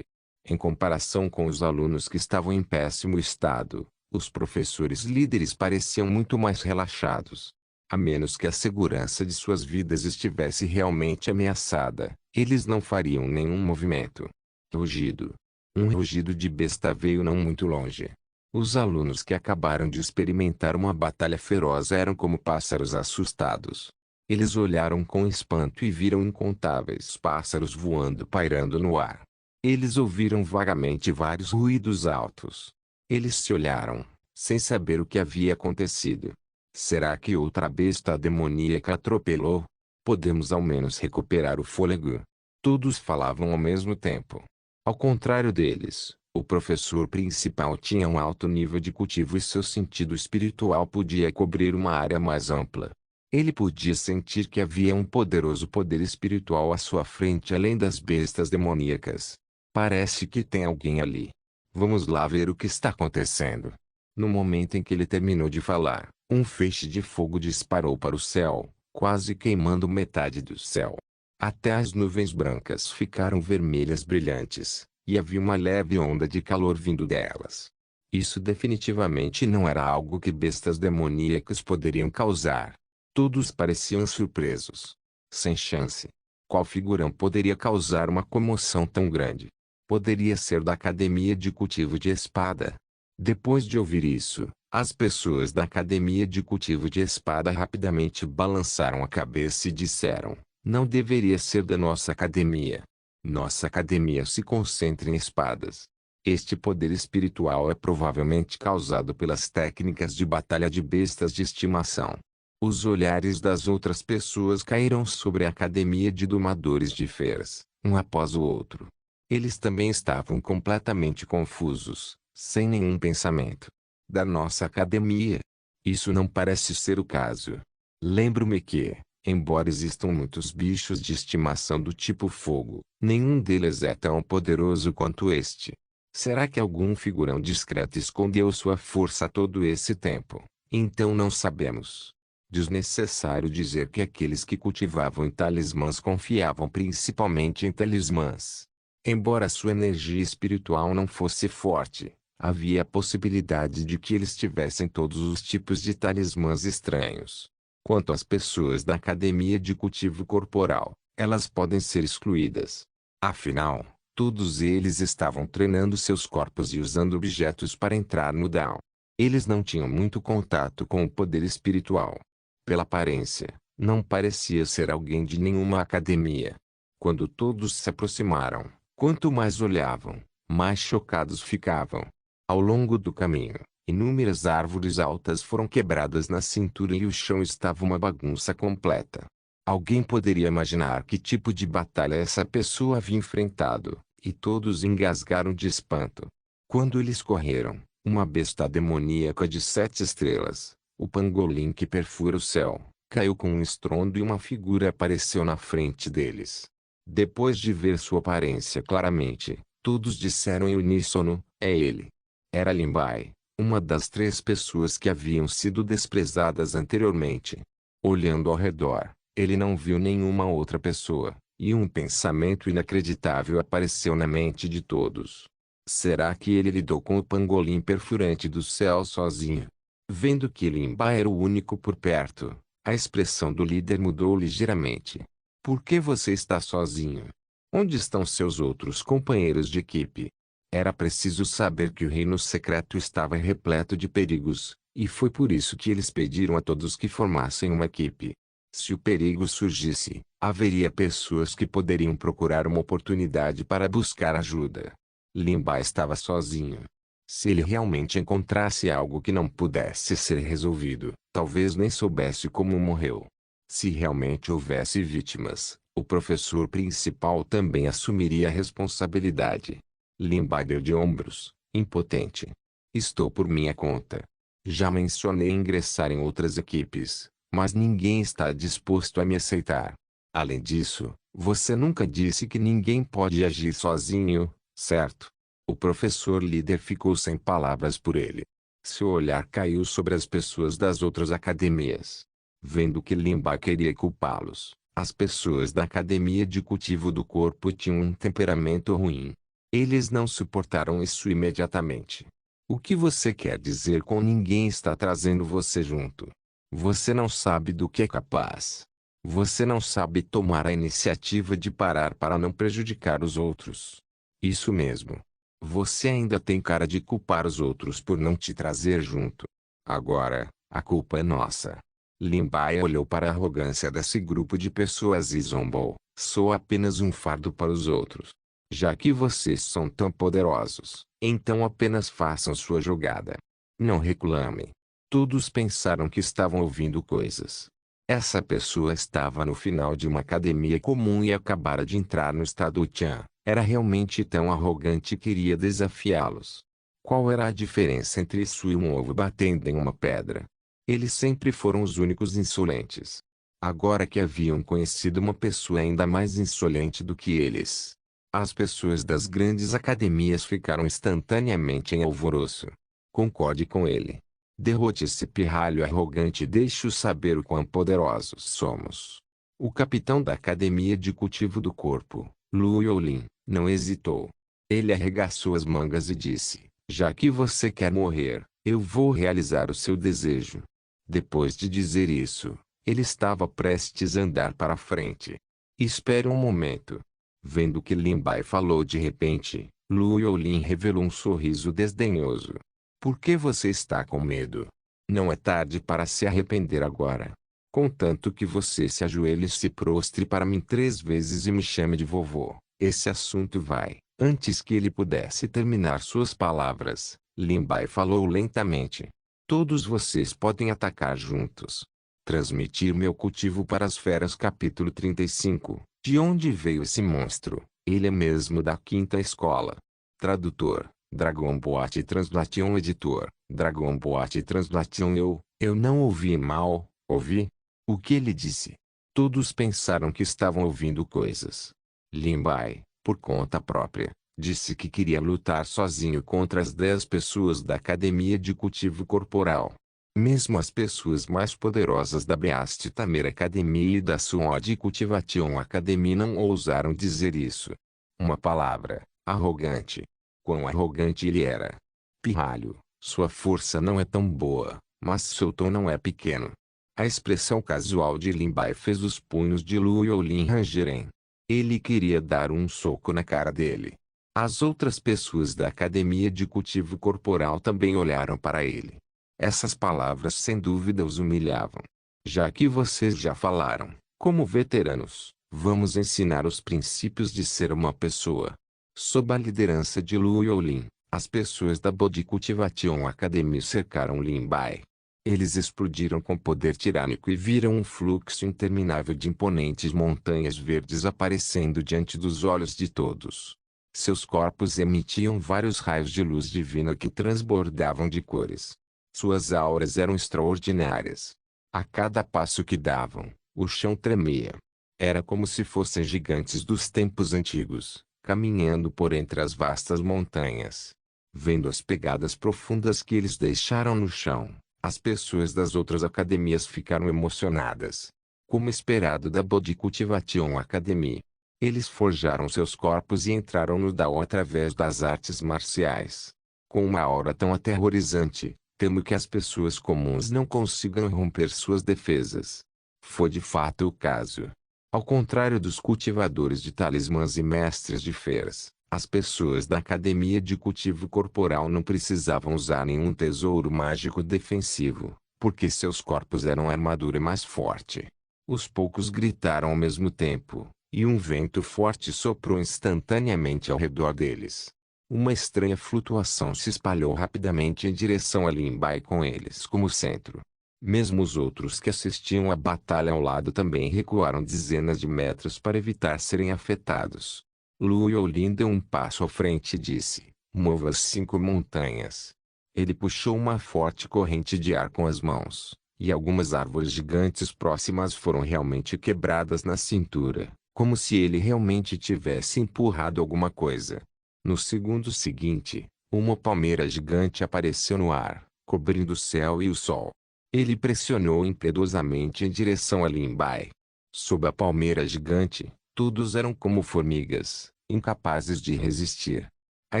Em comparação com os alunos que estavam em péssimo estado, os professores líderes pareciam muito mais relaxados. A menos que a segurança de suas vidas estivesse realmente ameaçada, eles não fariam nenhum movimento. Rugido. Um rugido de besta veio não muito longe. Os alunos que acabaram de experimentar uma batalha feroz eram como pássaros assustados. Eles olharam com espanto e viram incontáveis pássaros voando pairando no ar. Eles ouviram vagamente vários ruídos altos. Eles se olharam, sem saber o que havia acontecido. Será que outra besta demoníaca atropelou? Podemos ao menos recuperar o fôlego. Todos falavam ao mesmo tempo. Ao contrário deles, o professor principal tinha um alto nível de cultivo e seu sentido espiritual podia cobrir uma área mais ampla. Ele podia sentir que havia um poderoso poder espiritual à sua frente além das bestas demoníacas. Parece que tem alguém ali. Vamos lá ver o que está acontecendo. No momento em que ele terminou de falar, um feixe de fogo disparou para o céu, quase queimando metade do céu. Até as nuvens brancas ficaram vermelhas brilhantes, e havia uma leve onda de calor vindo delas. Isso definitivamente não era algo que bestas demoníacas poderiam causar. Todos pareciam surpresos. Sem chance. Qual figurão poderia causar uma comoção tão grande? Poderia ser da Academia de Cultivo de Espada. Depois de ouvir isso, as pessoas da Academia de Cultivo de Espada rapidamente balançaram a cabeça e disseram: não deveria ser da nossa academia. Nossa academia se concentra em espadas. Este poder espiritual é provavelmente causado pelas técnicas de batalha de bestas de estimação. Os olhares das outras pessoas caíram sobre a academia de domadores de feras, um após o outro. Eles também estavam completamente confusos, sem nenhum pensamento. Da nossa academia. Isso não parece ser o caso. Lembro-me que, embora existam muitos bichos de estimação do tipo fogo, nenhum deles é tão poderoso quanto este. Será que algum figurão discreto escondeu sua força todo esse tempo? Então não sabemos. Desnecessário dizer que aqueles que cultivavam talismãs confiavam principalmente em talismãs. Embora sua energia espiritual não fosse forte, havia a possibilidade de que eles tivessem todos os tipos de talismãs estranhos. Quanto às pessoas da academia de cultivo corporal, elas podem ser excluídas. Afinal, todos eles estavam treinando seus corpos e usando objetos para entrar no Dao. Eles não tinham muito contato com o poder espiritual. Pela aparência, não parecia ser alguém de nenhuma academia. Quando todos se aproximaram, quanto mais olhavam, mais chocados ficavam. Ao longo do caminho, inúmeras árvores altas foram quebradas na cintura e o chão estava uma bagunça completa. Alguém poderia imaginar que tipo de batalha essa pessoa havia enfrentado, e todos engasgaram de espanto. Quando eles correram, uma besta demoníaca de 7 estrelas, o pangolim que perfura o céu, caiu com um estrondo e uma figura apareceu na frente deles. Depois de ver sua aparência claramente, todos disseram em uníssono, é ele. Era Lin Bai, uma das 3 pessoas que haviam sido desprezadas anteriormente. Olhando ao redor, ele não viu nenhuma outra pessoa, e um pensamento inacreditável apareceu na mente de todos. Será que ele lidou com o pangolim perfurante do céu sozinho? Vendo que Lin Bai era o único por perto, a expressão do líder mudou ligeiramente. Por que você está sozinho? Onde estão seus outros companheiros de equipe? Era preciso saber que o reino secreto estava repleto de perigos, e foi por isso que eles pediram a todos que formassem uma equipe. Se o perigo surgisse, haveria pessoas que poderiam procurar uma oportunidade para buscar ajuda. Lin Bai estava sozinho. Se ele realmente encontrasse algo que não pudesse ser resolvido, talvez nem soubesse como morreu. Se realmente houvesse vítimas, o professor principal também assumiria a responsabilidade. Lin Bai deu de ombros, impotente. Estou por minha conta. Já mencionei ingressar em outras equipes, mas ninguém está disposto a me aceitar. Além disso, você nunca disse que ninguém pode agir sozinho, certo? O professor líder ficou sem palavras por ele. Seu olhar caiu sobre as pessoas das outras academias. Vendo que Lin Bai queria culpá-los, as pessoas da academia de cultivo do corpo tinham um temperamento ruim. Eles não suportaram isso imediatamente. O que você quer dizer com ninguém está trazendo você junto? Você não sabe do que é capaz. Você não sabe tomar a iniciativa de parar para não prejudicar os outros. Isso mesmo. Você ainda tem cara de culpar os outros por não te trazer junto. Agora, a culpa é nossa. Lin Bai olhou para a arrogância desse grupo de pessoas e zombou. Sou apenas um fardo para os outros. Já que vocês são tão poderosos, então apenas façam sua jogada. Não reclamem. Todos pensaram que estavam ouvindo coisas. Essa pessoa estava no final de uma academia comum e acabara de entrar no estado Tian. Era realmente tão arrogante e queria desafiá-los. Qual era a diferença entre isso e um ovo batendo em uma pedra? Eles sempre foram os únicos insolentes. Agora que haviam conhecido uma pessoa ainda mais insolente do que eles, as pessoas das grandes academias ficaram instantaneamente em alvoroço. Concorde com ele. Derrote esse pirralho arrogante e deixe-o saber o quão poderosos somos. O capitão da academia de cultivo do corpo, Lu Youlin, não hesitou. Ele arregaçou as mangas e disse, já que você quer morrer, eu vou realizar o seu desejo. Depois de dizer isso, ele estava prestes a andar para frente. Espere um momento. Vendo que Lin Bai falou de repente, Lu Youlin revelou um sorriso desdenhoso. Por que você está com medo? Não é tarde para se arrepender agora. Contanto que você se ajoelhe e se prostre para mim 3 vezes e me chame de vovô. Esse assunto vai. Antes que ele pudesse terminar suas palavras, Lin Bai falou lentamente. Todos vocês podem atacar juntos. Transmitir meu cultivo para as feras capítulo 35. De onde veio esse monstro? Ele é mesmo da 5ª escola. Tradutor, Dragon Boat Translation Editor, Dragon Boat Translation eu não ouvi mal, ouvi? O que ele disse? Todos pensaram que estavam ouvindo coisas. Lin Bai, por conta própria, disse que queria lutar sozinho contra as 10 pessoas da Academia de Cultivo Corporal. Mesmo as pessoas mais poderosas da Beast Tamer Academy e da Sword Cultivation Academy não ousaram dizer isso. Uma palavra, arrogante. Quão arrogante ele era. Pirralho, sua força não é tão boa, mas seu tom não é pequeno. A expressão casual de Lin Bai fez os punhos de Lu Yolin rangerem. Ele queria dar um soco na cara dele. As outras pessoas da Academia de Cultivo Corporal também olharam para ele. Essas palavras sem dúvida os humilhavam. Já que vocês já falaram, como veteranos, vamos ensinar os princípios de ser uma pessoa. Sob a liderança de Lu Yolin, as pessoas da Body Cultivation Academy cercaram Lin Bai. Eles explodiram com poder tirânico e viram um fluxo interminável de imponentes montanhas verdes aparecendo diante dos olhos de todos. Seus corpos emitiam vários raios de luz divina que transbordavam de cores. Suas auras eram extraordinárias. A cada passo que davam, o chão tremia. Era como se fossem gigantes dos tempos antigos, caminhando por entre as vastas montanhas. Vendo as pegadas profundas que eles deixaram no chão, as pessoas das outras academias ficaram emocionadas. Como esperado da Body Cultivation Academy, eles forjaram seus corpos e entraram no Dao através das artes marciais. Com uma aura tão aterrorizante, temo que as pessoas comuns não consigam romper suas defesas. Foi de fato o caso. Ao contrário dos cultivadores de talismãs e mestres de feiras, as pessoas da Academia de Cultivo Corporal não precisavam usar nenhum tesouro mágico defensivo, porque seus corpos eram a armadura mais forte. Os poucos gritaram ao mesmo tempo, e um vento forte soprou instantaneamente ao redor deles. Uma estranha flutuação se espalhou rapidamente em direção a Lin Bai com eles como centro. Mesmo os outros que assistiam à batalha ao lado também recuaram dezenas de metros para evitar serem afetados. Lu Yolin deu um passo à frente e disse: "Mova as 5 montanhas." Ele puxou uma forte corrente de ar com as mãos, e algumas árvores gigantes próximas foram realmente quebradas na cintura, como se ele realmente tivesse empurrado alguma coisa. No segundo seguinte, uma palmeira gigante apareceu no ar, cobrindo o céu e o sol. Ele pressionou impiedosamente em direção a Lin Bai. Sob a palmeira gigante, todos eram como formigas, incapazes de resistir. A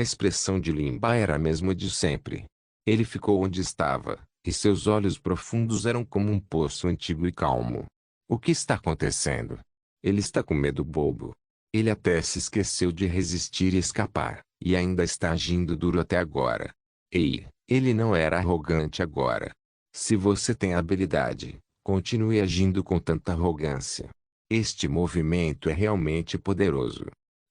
expressão de Lin Bai era a mesma de sempre. Ele ficou onde estava, e seus olhos profundos eram como um poço antigo e calmo. O que está acontecendo? Ele está com medo bobo. Ele até se esqueceu de resistir e escapar, e ainda está agindo duro até agora. Ei, ele não era arrogante agora. Se você tem habilidade, continue agindo com tanta arrogância. Este movimento é realmente poderoso.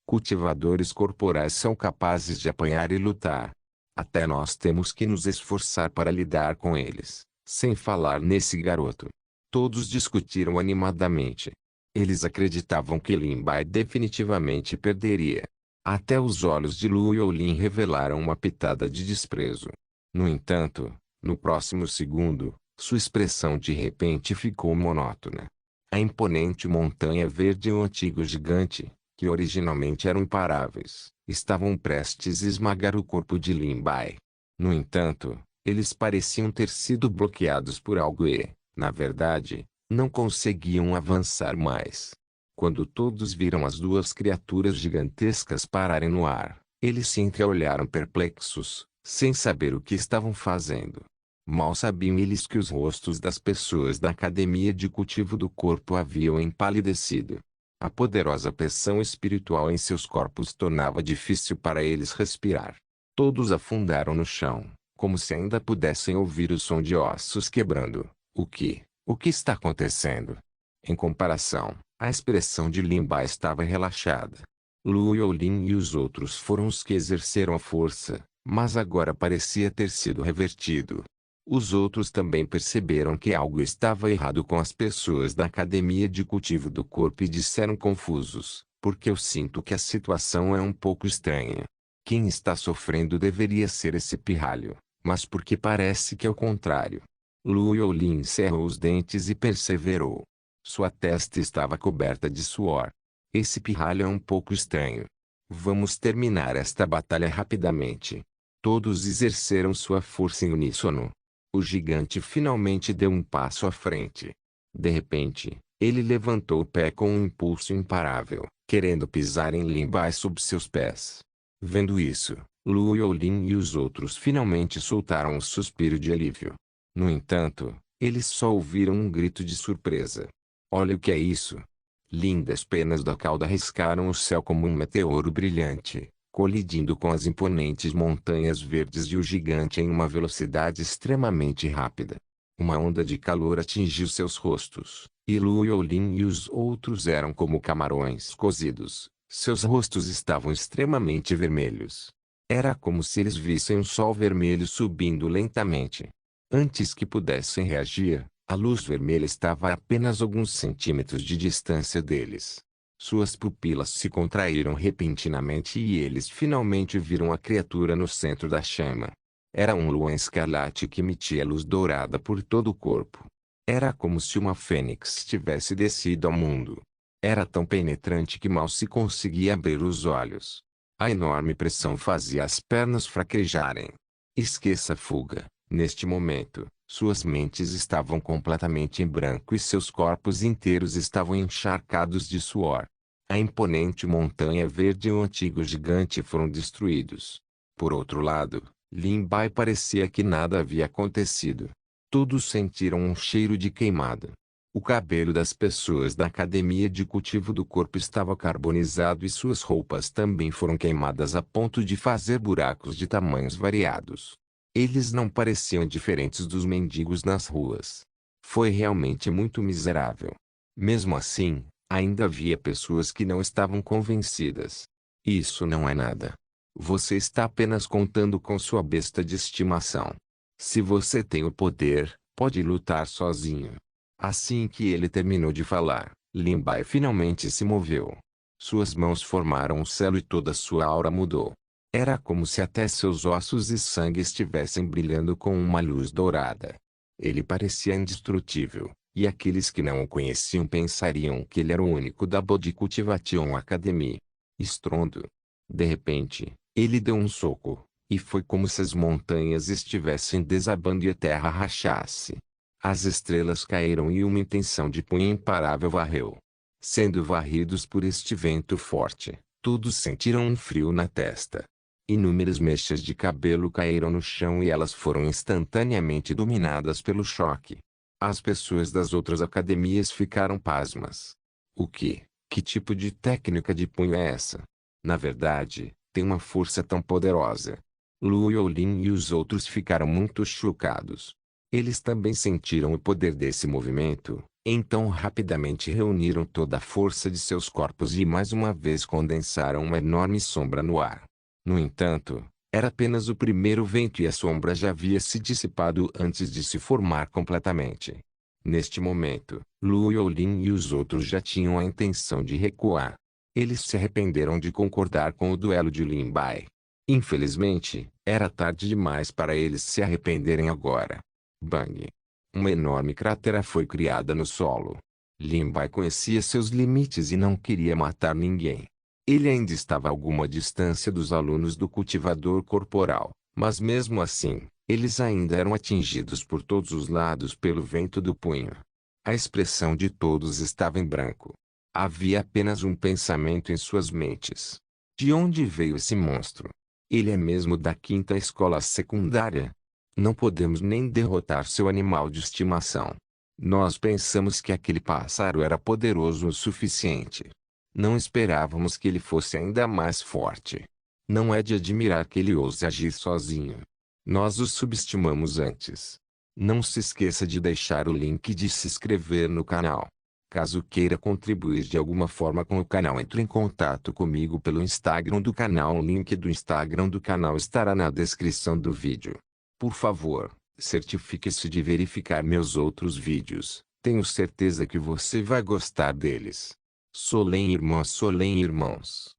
Cultivadores corporais são capazes de apanhar e lutar. Até nós temos que nos esforçar para lidar com eles, sem falar nesse garoto. Todos discutiram animadamente. Eles acreditavam que Lin Bai definitivamente perderia. Até os olhos de Lu Yolin revelaram uma pitada de desprezo. No entanto, no próximo segundo, sua expressão de repente ficou monótona. A imponente montanha verde e o antigo gigante, que originalmente eram imparáveis, estavam prestes a esmagar o corpo de Lin Bai. No entanto, eles pareciam ter sido bloqueados por algo e, na verdade, não conseguiam avançar mais. Quando todos viram as duas criaturas gigantescas pararem no ar, eles se entreolharam perplexos, sem saber o que estavam fazendo. Mal sabiam eles que os rostos das pessoas da Academia de Cultivo do Corpo haviam empalidecido. A poderosa pressão espiritual em seus corpos tornava difícil para eles respirar. Todos afundaram no chão, como se ainda pudessem ouvir o som de ossos quebrando. O que está acontecendo? Em comparação, a expressão de Lin Bai estava relaxada. Lu Yolin e os outros foram os que exerceram a força, mas agora parecia ter sido revertido. Os outros também perceberam que algo estava errado com as pessoas da Academia de Cultivo do Corpo e disseram confusos: "Porque eu sinto que a situação é um pouco estranha." Quem está sofrendo deveria ser esse pirralho, mas porque parece que é o contrário. Lu Yolin cerrou os dentes e perseverou. Sua testa estava coberta de suor. Esse pirralho é um pouco estranho. Vamos terminar esta batalha rapidamente. Todos exerceram sua força em uníssono. O gigante finalmente deu um passo à frente. De repente, ele levantou o pé com um impulso imparável, querendo pisar em Lin Bai sob seus pés. Vendo isso, Lu Yolin e os outros finalmente soltaram um suspiro de alívio. No entanto, eles só ouviram um grito de surpresa. Olha o que é isso! Lindas penas da cauda riscaram o céu como um meteoro brilhante, colidindo com as imponentes montanhas verdes e o gigante em uma velocidade extremamente rápida. Uma onda de calor atingiu seus rostos, e Lu Yolin e os outros eram como camarões cozidos. Seus rostos estavam extremamente vermelhos. Era como se eles vissem um sol vermelho subindo lentamente. Antes que pudessem reagir, a luz vermelha estava a apenas alguns centímetros de distância deles. Suas pupilas se contraíram repentinamente e eles finalmente viram a criatura no centro da chama. Era um luan escarlate que emitia luz dourada por todo o corpo. Era como se uma fênix tivesse descido ao mundo. Era tão penetrante que mal se conseguia abrir os olhos. A enorme pressão fazia as pernas fraquejarem. Esqueça a fuga. Neste momento, suas mentes estavam completamente em branco e seus corpos inteiros estavam encharcados de suor. A imponente montanha verde e o antigo gigante foram destruídos. Por outro lado, Lin Bai parecia que nada havia acontecido. Todos sentiram um cheiro de queimado. O cabelo das pessoas da academia de cultivo do corpo estava carbonizado e suas roupas também foram queimadas a ponto de fazer buracos de tamanhos variados. Eles não pareciam diferentes dos mendigos nas ruas. Foi realmente muito miserável. Mesmo assim, ainda havia pessoas que não estavam convencidas. Isso não é nada. Você está apenas contando com sua besta de estimação. Se você tem o poder, pode lutar sozinho. Assim que ele terminou de falar, Lin Bai finalmente se moveu. Suas mãos formaram um selo e toda sua aura mudou. Era como se até seus ossos e sangue estivessem brilhando com uma luz dourada. Ele parecia indestrutível, e aqueles que não o conheciam pensariam que ele era o único da Bodhi Cultivation Academy. Estrondo. De repente, ele deu um soco, e foi como se as montanhas estivessem desabando e a terra rachasse. As estrelas caíram e uma intenção de punho imparável varreu. Sendo varridos por este vento forte, todos sentiram um frio na testa. Inúmeras mechas de cabelo caíram no chão e elas foram instantaneamente dominadas pelo choque. As pessoas das outras academias ficaram pasmas. O que? Que tipo de técnica de punho é essa? Na verdade, tem uma força tão poderosa. Lu Yolin e os outros ficaram muito chocados. Eles também sentiram o poder desse movimento, então rapidamente reuniram toda a força de seus corpos e mais uma vez condensaram uma enorme sombra no ar. No entanto, era apenas o primeiro vento e a sombra já havia se dissipado antes de se formar completamente. Neste momento, Lu Yolin e os outros já tinham a intenção de recuar. Eles se arrependeram de concordar com o duelo de Lin Bai. Infelizmente, era tarde demais para eles se arrependerem agora. Bang! Uma enorme cratera foi criada no solo. Lin Bai conhecia seus limites e não queria matar ninguém. Ele ainda estava a alguma distância dos alunos do cultivador corporal, mas mesmo assim, eles ainda eram atingidos por todos os lados pelo vento do punho. A expressão de todos estava em branco. Havia apenas um pensamento em suas mentes. De onde veio esse monstro? Ele é mesmo da quinta escola secundária? Não podemos nem derrotar seu animal de estimação. Nós pensamos que aquele pássaro era poderoso o suficiente. Não esperávamos que ele fosse ainda mais forte. Não é de admirar que ele ouse agir sozinho. Nós o subestimamos antes. Não se esqueça de deixar o link de se inscrever no canal. Caso queira contribuir de alguma forma com o canal, entre em contato comigo pelo Instagram do canal. O link do Instagram do canal estará na descrição do vídeo. Por favor, certifique-se de verificar meus outros vídeos. Tenho certeza que você vai gostar deles. Solem irmãos.